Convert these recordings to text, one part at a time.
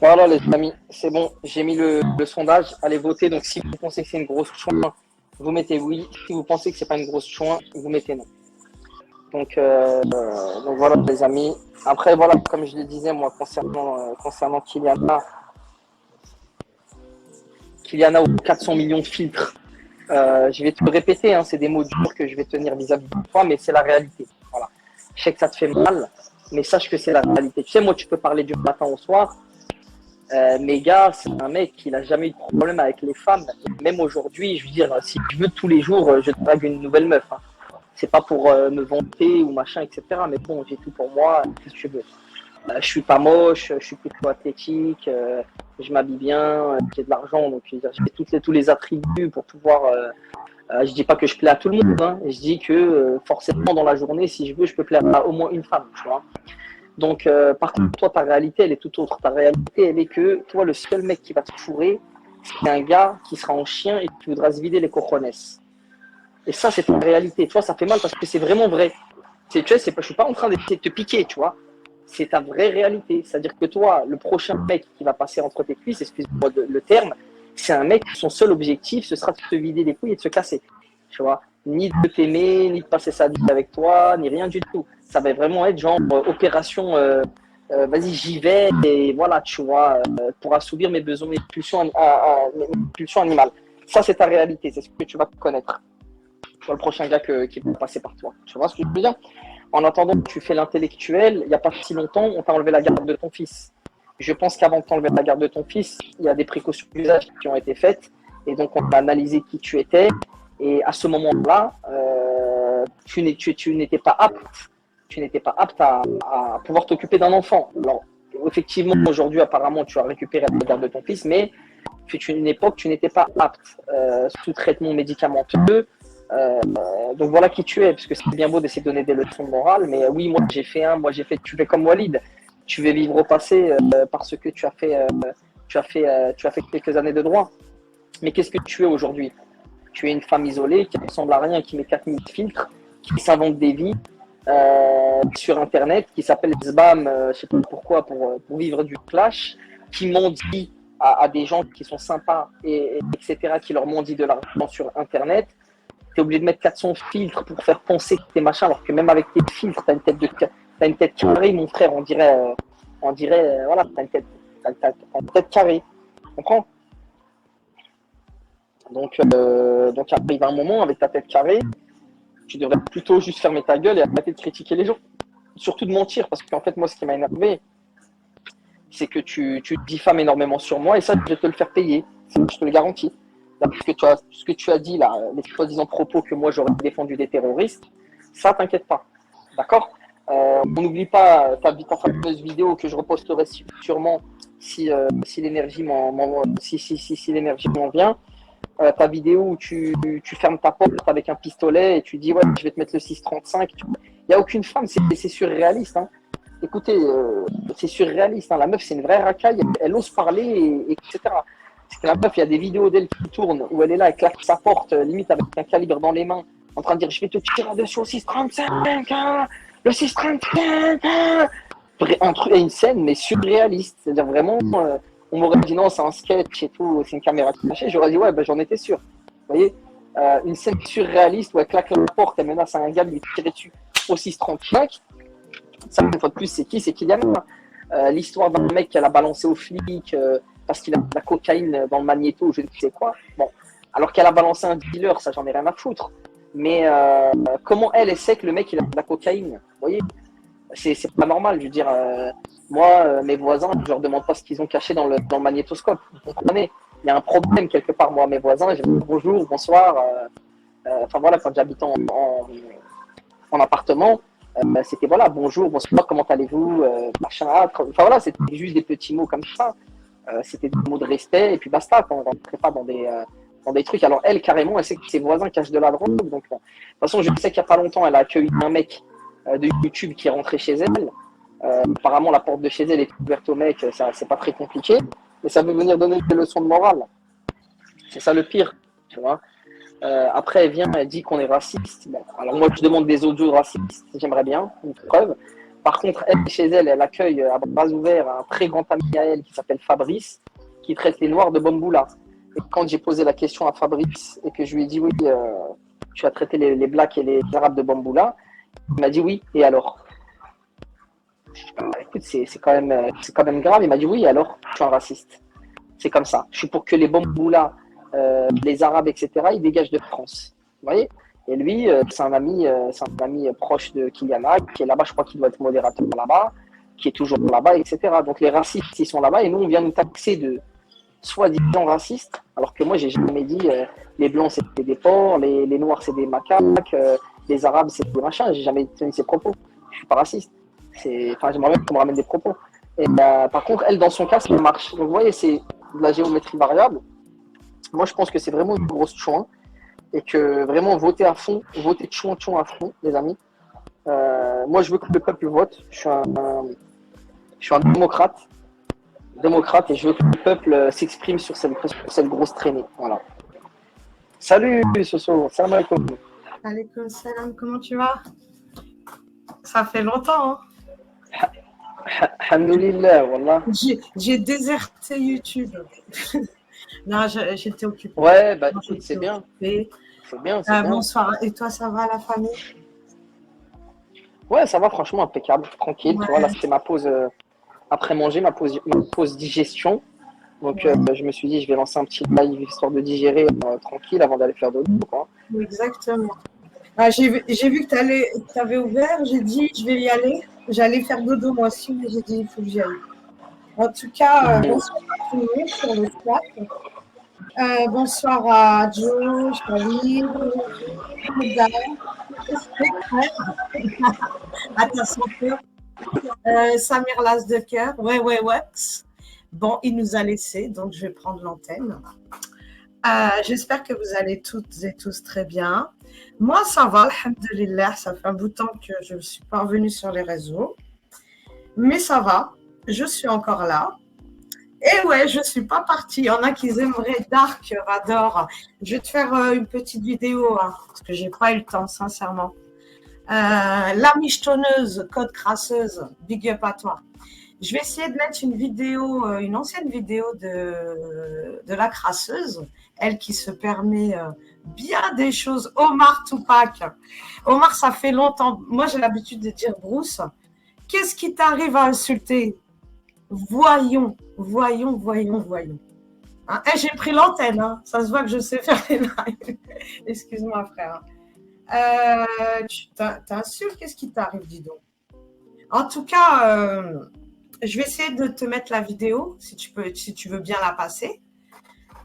Voilà les amis, c'est bon, j'ai mis le sondage, allez voter. Donc si vous pensez que c'est une grosse chouin, vous mettez oui. Si vous pensez que c'est pas une grosse chouin, vous mettez non. Donc voilà les amis. Après voilà, comme je le disais moi concernant Kyliana aux 400 millions de filtres, je vais te le répéter, hein, c'est des mots durs que je vais tenir vis-à-vis de toi, mais c'est la réalité. Voilà. Je sais que ça te fait mal, mais sache que c'est la réalité. Tu sais, moi tu peux parler du matin au soir. Mais gars, c'est un mec qui n'a jamais eu de problème avec les femmes. Même aujourd'hui, je veux dire, si je veux tous les jours, je drague une nouvelle meuf. Hein. C'est pas pour me vanter ou machin, etc. Mais bon, j'ai tout pour moi, qu'est-ce que tu veux. Je suis pas moche, je suis plutôt athlétique, je m'habille bien, j'ai de l'argent, donc je veux dire, j'ai tous les attributs pour pouvoir. Je dis pas que je plais à tout le monde, hein. Je dis que forcément dans la journée, si je veux, je peux plaire à au moins une femme, tu vois. Donc, par contre, toi, ta réalité, elle est tout autre. Ta réalité, elle est que toi, le seul mec qui va te fourrer, c'est un gars qui sera en chien et qui voudra se vider les cojones. Et ça, c'est ta réalité. Tu vois, ça fait mal parce que c'est vraiment vrai. Tu sais, je suis pas en train d'essayer de te piquer, tu vois. C'est ta vraie réalité. C'est-à-dire que toi, le prochain mec qui va passer entre tes cuisses, excuse-moi le terme, c'est un mec, son seul objectif, ce sera de te vider les couilles et de se casser. Tu vois, ni de t'aimer, ni de passer sa vie avec toi, ni rien du tout. Ça va vraiment être genre opération, vas-y, j'y vais, et voilà, tu vois, pour assouvir mes besoins, mes pulsions animales. Ça, c'est ta réalité, c'est ce que tu vas connaître. Tu vois, le prochain gars qui va passer par toi. Tu vois ce que je veux dire? En attendant, tu fais l'intellectuel, il n'y a pas si longtemps, on t'a enlevé la garde de ton fils. Je pense qu'avant de t'enlever la garde de ton fils, il y a des précautions d'usage qui ont été faites, et donc on a analysé qui tu étais, et à ce moment-là, tu n'étais pas apte à pouvoir t'occuper d'un enfant. Alors, effectivement, aujourd'hui, apparemment, tu as récupéré la garde de ton fils, mais fut une époque, tu n'étais pas apte sous traitement médicamenteux. Donc voilà qui tu es, parce que c'est bien beau d'essayer de donner des leçons de morale, mais oui, tu fais comme Walid, tu veux vivre au passé parce que tu as fait quelques années de droit. Mais qu'est-ce que tu es aujourd'hui? Tu es une femme isolée qui ne ressemble à rien, qui met 4000 filtres, qui s'invente des vies sur Internet, qui s'appelle Sbam, je ne sais pas pourquoi, pour vivre du clash, qui mendie à des gens qui sont sympas, etc., qui leur mendient de l'argent sur Internet. Tu es obligé de mettre 400 filtres pour faire penser que t'es machin, alors que même avec tes filtres, t'as une tête carrée, mon frère, voilà, t'as une tête carrée. Tu comprends? Donc arrive un moment, avec ta tête carrée, tu devrais plutôt juste fermer ta gueule et arrêter de critiquer les gens. Surtout de mentir, parce qu'en fait, moi, ce qui m'a énervé, c'est que tu diffames énormément sur moi et ça, je vais te le faire payer. Je te le garantis. Ce que tu as dit là, les soi-disant propos que moi j'aurais défendu des terroristes, ça t'inquiète pas. D'accord. On n'oublie pas ta fameuse vidéo que je reposterai sûrement si l'énergie si l'énergie m'en vient. Ta vidéo où tu fermes ta porte avec un pistolet et tu dis ouais, je vais te mettre le 635. Il n'y a aucune femme, c'est surréaliste. Hein. Écoutez, c'est surréaliste. Hein. La meuf, c'est une vraie racaille. Elle ose parler, etc. Parce que la meuf, il y a des vidéos d'elle qui tournent où elle est là, elle claque sa porte, limite avec un calibre dans les mains, en train de dire je vais te tirer dessus au 635, hein, le 635. Hein. Un truc, une scène, mais surréaliste. C'est-à-dire vraiment, on m'aurait dit non, c'est un sketch et tout, c'est une caméra cachée. J'aurais dit ouais, ben, j'en étais sûr. Vous voyez, une scène surréaliste où elle claque la porte, elle menace un gars de lui tirer dessus au 635. Ça, une fois de plus, c'est qui? C'est Kylian. L'histoire d'un mec qu'elle a balancé aux flics parce qu'il a de la cocaïne dans le magnéto, je ne sais quoi. Bon, alors qu'elle a balancé un dealer, ça, j'en ai rien à foutre. Mais comment elle sait que le mec, il a de la cocaïne? Vous voyez, c'est pas normal. Je veux dire, moi, mes voisins, je leur demande pas ce qu'ils ont caché dans le magnétoscope. Vous comprenez? Il y a un problème quelque part, moi, mes voisins. Je dis bonjour, bonsoir. Enfin voilà, quand j'habite en appartement, c'était voilà, bonjour, bonsoir, comment allez-vous, machin. Enfin voilà, c'était juste des petits mots comme ça. C'était des mots de respect et puis basta. Quand on rentrait pas dans des trucs. Alors elle, carrément, elle sait que ses voisins cachent de la drogue. Donc, de toute façon, je sais qu'il n'y a pas longtemps, elle a accueilli un mec de YouTube qui est rentré chez elle. Apparemment, la porte de chez elle est ouverte au mec, c'est pas très compliqué. Mais ça veut venir donner des leçons de morale. C'est ça le pire, tu vois. Après, elle vient, elle dit qu'on est raciste. Bon, alors moi, je demande des audios racistes, j'aimerais bien, une preuve. Par contre, elle, chez elle, elle accueille à bras ouverts un très grand ami à elle qui s'appelle Fabrice, qui traite les Noirs de Bamboula. Et quand j'ai posé la question à Fabrice et que je lui ai dit oui, tu as traité les Blacks et les Arabes de Bamboula, il m'a dit oui, et alors? Écoute, c'est quand même grave. Il m'a dit oui, et alors? Je suis un raciste. C'est comme ça. Je suis pour que les Bamboula, les Arabes, etc., ils dégagent de France. Vous voyez? Et lui, c'est un ami proche de Kyliana, qui est là-bas, je crois qu'il doit être modérateur là-bas, qui est toujours là-bas, etc. Donc les racistes, ils sont là-bas, et nous, on vient nous taxer de soi-disant racistes, alors que moi, j'ai jamais dit les Blancs, c'était des porcs, les Noirs, c'est des macaques, les Arabes, c'est des machins. J'ai jamais tenu ces propos. Je suis pas raciste. Enfin, j'aimerais bien qu'on me ramène des propos. Et par contre, elle, dans son cas, ça marche. Donc, vous voyez, c'est de la géométrie variable. Moi, je pense que c'est vraiment une grosse chouin et que vraiment voter à fond, voter chouin à fond, les amis. Moi, je veux que le peuple vote. Je suis un démocrate et je veux que le peuple s'exprime sur cette grosse traînée. Voilà. Salut, Soso. Salam alaikum. Alaikum salam, comment tu vas? Ça fait longtemps, hein? Alhamdoulilah, wallah. J'ai déserté YouTube. Non, j'étais occupée. Ouais, bah écoute, c'est bien. C'est bien. Bonsoir. Et toi, ça va, la famille? Ouais, ça va, franchement, impeccable, tranquille. Ouais. Tu vois, là, c'était ma pause après manger, ma pause digestion. Donc, je me suis dit, je vais lancer un petit live histoire de digérer tranquille avant d'aller faire dodo, quoi. Exactement. Ah, j'ai vu que tu avais ouvert, j'ai dit, je vais y aller. J'allais faire dodo moi aussi, mais j'ai dit, il faut que j'y aille. En tout cas, bonsoir à tout le monde sur le chat. Bonsoir à Joe, Charlie, à ta santé. Samir Las de cœur. Ouais. Bon, il nous a laissé, donc je vais prendre l'antenne. J'espère que vous allez toutes et tous très bien. Moi, ça va, alhamdoulilah. Ça fait un bout de temps que je ne suis pas revenue sur les réseaux. Mais ça va, je suis encore là. Et ouais, je ne suis pas partie. Il y en a qui aimeraient Dark Radar. Je vais te faire une petite vidéo, hein, parce que je n'ai pas eu le temps, sincèrement. La michetonneuse, code crasseuse, big up à toi. Je vais essayer de mettre une vidéo, une ancienne vidéo de la crasseuse, elle qui se permet bien des choses. Omar Tupac. Omar, ça fait longtemps. Moi, j'ai l'habitude de dire Bruce. Qu'est-ce qui t'arrive à insulter? Voyons. Hein? J'ai pris l'antenne, hein. Ça se voit que je sais faire les lives. Excuse-moi, frère. Tu t'insultes, qu'est-ce qui t'arrive, dis donc? En tout cas, je vais essayer de te mettre la vidéo, si tu veux bien la passer.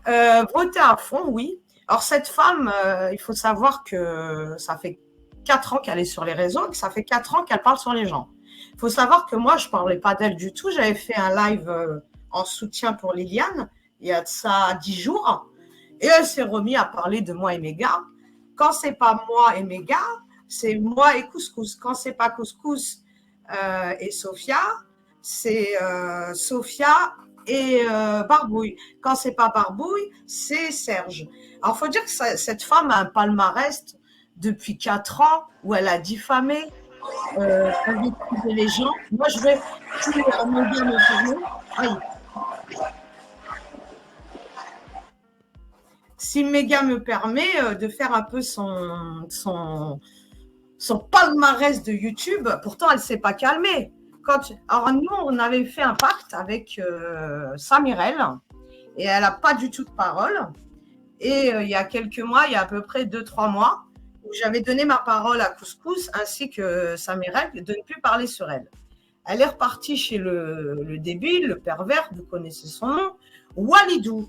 Voter à fond, oui. Alors, cette femme, il faut savoir que ça fait 4 ans qu'elle est sur les réseaux et que ça fait 4 ans qu'elle parle sur les gens. Il faut savoir que moi, je ne parlais pas d'elle du tout. J'avais fait un live en soutien pour Liliane, il y a de ça 10 jours. Et elle s'est remise à parler de moi et mes gars. Quand c'est pas moi et mes gars, c'est moi et Couscous. Quand c'est pas Couscous et Sophia, c'est Sophia et Barbouille. Quand c'est pas Barbouille, c'est Serge. Alors, il faut dire que cette femme a un palmarès depuis 4 ans où elle a diffamé, invectivé les gens. Moi, je vais si Méga me permet de faire un peu son palmarès de YouTube, pourtant elle ne s'est pas calmée. Alors nous, on avait fait un pacte avec Samirel et elle n'a pas du tout de parole. Et il y a quelques mois, il y a à peu près 2-3 mois, où j'avais donné ma parole à Couscous ainsi que Samirel de ne plus parler sur elle. Elle est repartie chez le débile, le pervers, vous connaissez son nom, Walidou.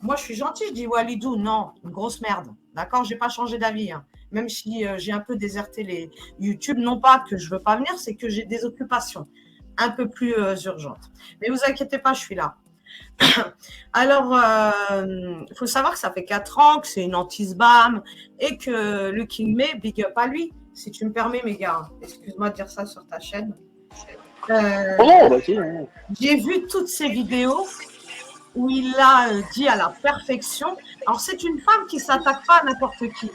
Moi, je suis gentille, je dis Walidou, non, une grosse merde. D'accord, je n'ai pas changé d'avis. Hein. Même si j'ai un peu déserté les YouTube, non pas que je ne veux pas venir, c'est que j'ai des occupations un peu plus urgentes. Mais vous inquiétez pas, je suis là. Alors, il faut savoir que ça fait 4 ans que c'est une anti-spam et que le King May, big up à lui, si tu me permets, mes gars. Excuse-moi de dire ça sur ta chaîne. J'ai vu toutes ces vidéos où il l'a dit à la perfection. Alors, c'est une femme qui ne s'attaque pas à n'importe qui.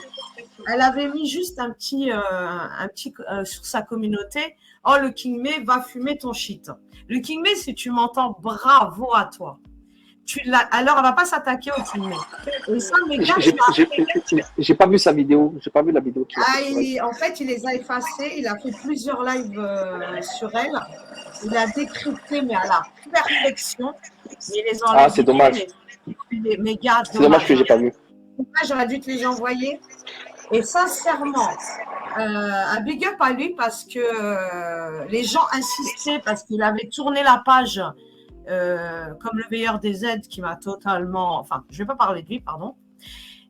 elle avait mis juste un petit sur sa communauté. Oh, le King May va fumer ton shit. Le King May, si tu m'entends, bravo à toi. Alors, elle va pas s'attaquer au King May. Et ça, mes gars, j'ai pas vu sa vidéo. J'ai pas vu la vidéo. En fait, il les a effacés. Il a fait plusieurs lives sur elle. Il a décrypté, mais à la perfection. Il les enlève. Ah, c'est dommage. Mes gars, c'est dommage que j'ai pas vu. J'aurais dû te les envoyer. Et sincèrement, un big up à lui parce que les gens insistaient, parce qu'il avait tourné la page comme le meilleur des aides qui m'a totalement... Enfin, je ne vais pas parler de lui, pardon.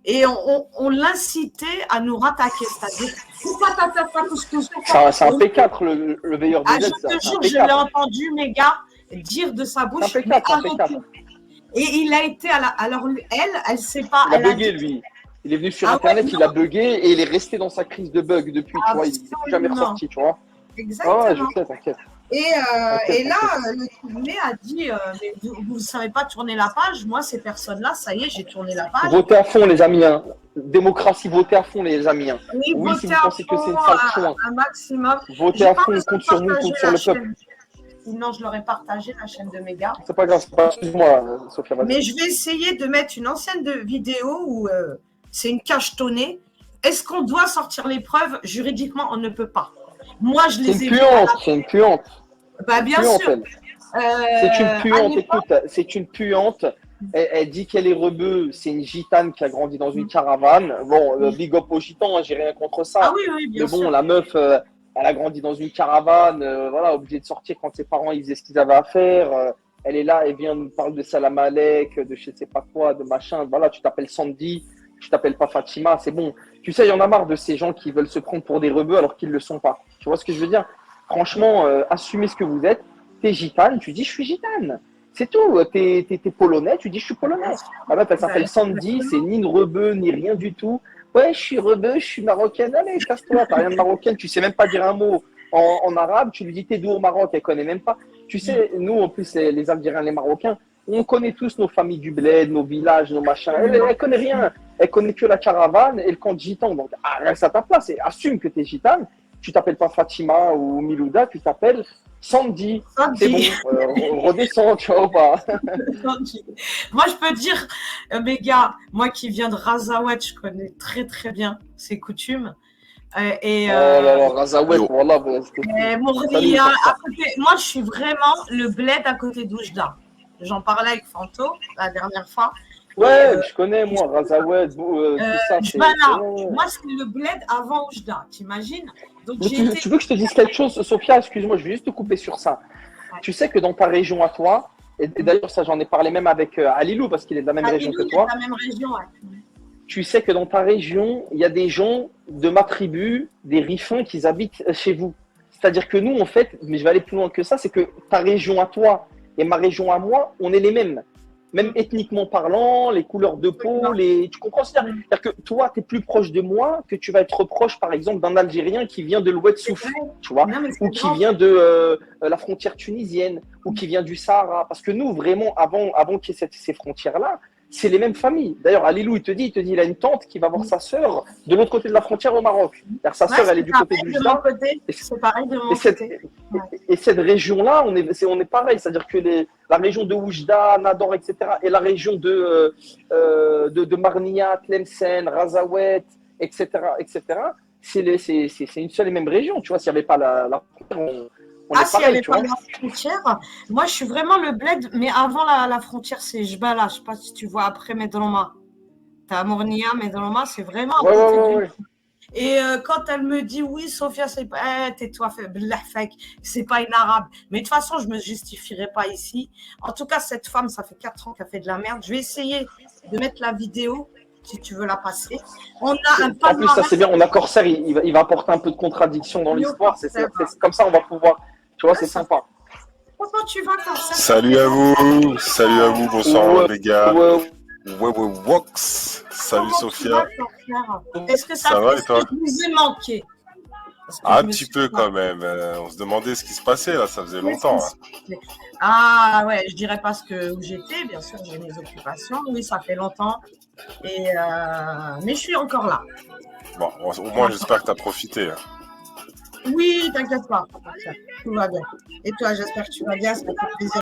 Et on l'incitait à nous rattaquer. C'est-à-dire, c'est un P4, le meilleur des aides. Je te jure, je l'ai entendu, mes gars, dire de sa bouche. C'est un P4. Et il a été alors elle sait pas. Il a bugué, lui. Il est venu sur Internet, il a bugué et il est resté dans sa crise de bug depuis, tu vois. Il n'est jamais ressorti, tu vois. Exactement. Ah, je sais, t'inquiète. Et là, le King a dit mais vous ne savez pas tourner la page. Moi, ces personnes-là, ça y est, j'ai tourné la page. Votez à fond, les amis. Hein. Démocratie, votez à fond, les amis. Hein. Oui, si vous pensez que c'est une sale chose. Un maximum. Votez à fond, compte sur nous, compte sur le peuple. Sinon, je l'aurais partagé, la chaîne de Méga. C'est pas grave, excuse-moi, Sophia. Mais je vais essayer de mettre une ancienne vidéo où c'est une cachetonnée. Est-ce qu'on doit sortir les preuves? Juridiquement, on ne peut pas. Moi, je les ai vues. C'est une puante. Bah, bien sûr. C'est une puante, écoute, c'est une puante. Elle dit qu'elle est rebeu. C'est une gitane qui a grandi dans une caravane. Bon, big up aux gitans, hein, j'ai rien contre ça. Ah oui, bien sûr. Mais bon, la meuf, elle a grandi dans une caravane, voilà, obligée de sortir quand ses parents ils faisaient ce qu'ils avaient à faire. Elle est là, elle vient nous parler de Salam Alek, de je ne sais pas quoi, de machin. Voilà, tu t'appelles Sandy, tu t'appelles pas Fatima, c'est bon. Tu sais, il y en a marre de ces gens qui veulent se prendre pour des rebeux alors qu'ils ne le sont pas. Tu vois ce que je veux dire? Franchement, assumez ce que vous êtes. T'es gitane, tu dis je suis gitane. C'est tout. T'es polonais, tu dis je suis polonais. La meuf, elle s'appelle Sandy, c'est ni une rebeu, ni rien du tout. Ouais, je suis rebeu, je suis marocaine. Allez, casse-toi, t'as rien de marocaine, tu sais même pas dire un mot en arabe. Tu lui dis t'es d'où au Maroc, elle connaît même pas. Tu sais, nous, en plus, les Algériens, les Marocains, on connaît tous nos familles du bled, nos villages, nos machins. Elle connaît rien. Elle connaît que la caravane et le camp de gitans. Donc, reste à ta place et assume que t'es gitane. Tu t'appelles pas Fatima ou Milouda, tu t'appelles Sandy. C'est bon, redescends, tu vois ou pas? Moi, je peux dire, mes gars, moi qui viens de Razawet, je connais très très bien ses coutumes. Oh là là, Razawet, voilà. Mournia, moi, je suis vraiment le bled à côté d'Oujda. J'en parlais avec Fanto la dernière fois. Ouais, je connais, moi, Razawet, tout ça. Moi, c'est le bled avant Oujda, t'imagines? Tu veux que je te dise quelque chose, Sophia? Excuse-moi, je vais juste te couper sur ça. Ouais. Tu sais que dans ta région à toi, et d'ailleurs, ça, j'en ai parlé même avec Alilou, parce qu'il est de la même région que toi. La même région, ouais. Tu sais que dans ta région, il y a des gens de ma tribu, des Riffins, qui habitent chez vous. C'est-à-dire que nous, en fait, mais je vais aller plus loin que ça, c'est que ta région à toi et ma région à moi, on est les mêmes. Même ethniquement parlant, les couleurs de peau, tu comprends? C'est-à-dire que toi, tu es plus proche de moi que tu vas être proche, par exemple, d'un Algérien qui vient de l'Oued-Souf, tu vois, ou qui vient de la frontière tunisienne, ou qui vient du Sahara. Parce que nous, vraiment, avant qu'il y ait ces frontières-là, c'est les mêmes familles. D'ailleurs, Alilou, il te dit, il a une tante qui va voir sa sœur de l'autre côté de la frontière au Maroc. Sa sœur, elle est du côté du Jda. C'est pareil de mon côté. Et cette région-là, on est pareil. C'est-à-dire que la région de Oujda, Nador, etc., et la région de Marnia, Tlemcen, Razawet, etc., c'est une seule et même région. Tu vois, s'il n'y avait pas la frontière, s'il n'y avait pas la frontière, moi je suis vraiment le bled, mais avant la frontière, c'est Jbala. Je ne sais pas si tu vois après Medroma. Tu as Mournia, Medroma, c'est vraiment à côté du... Et quand elle me dit oui, Sophia, c'est pas. Tais-toi, c'est pas une arabe. Mais de toute façon, je ne me justifierai pas ici. En tout cas, cette femme, ça fait 4 ans qu'elle fait de la merde. Je vais essayer de mettre la vidéo. Si tu veux la passer. On a un en plus, ça c'est bien, on a Corsair, il va apporter un peu de contradiction dans l'histoire. C'est comme ça, on va pouvoir. Tu vois, c'est sympa. Comment tu vas, Corsair? Salut à vous, bonsoir les gars. Wox. Salut Sophia. Est-ce que ça va et toi? je vous ai manqué? Parce que Ah, je un me petit suis peu pas- quand même. On se demandait ce qui se passait là, ça faisait Qu'est-ce longtemps, qui hein. se fait? Ah ouais, je dirais pas où j'étais, bien sûr, j'ai mes occupations. Oui, ça fait longtemps. Mais je suis encore là. Bon, au moins j'espère que tu as profité, hein. Oui, t'inquiète pas. Tout va bien. Et toi, j'espère que tu vas bien, ça me fait plaisir.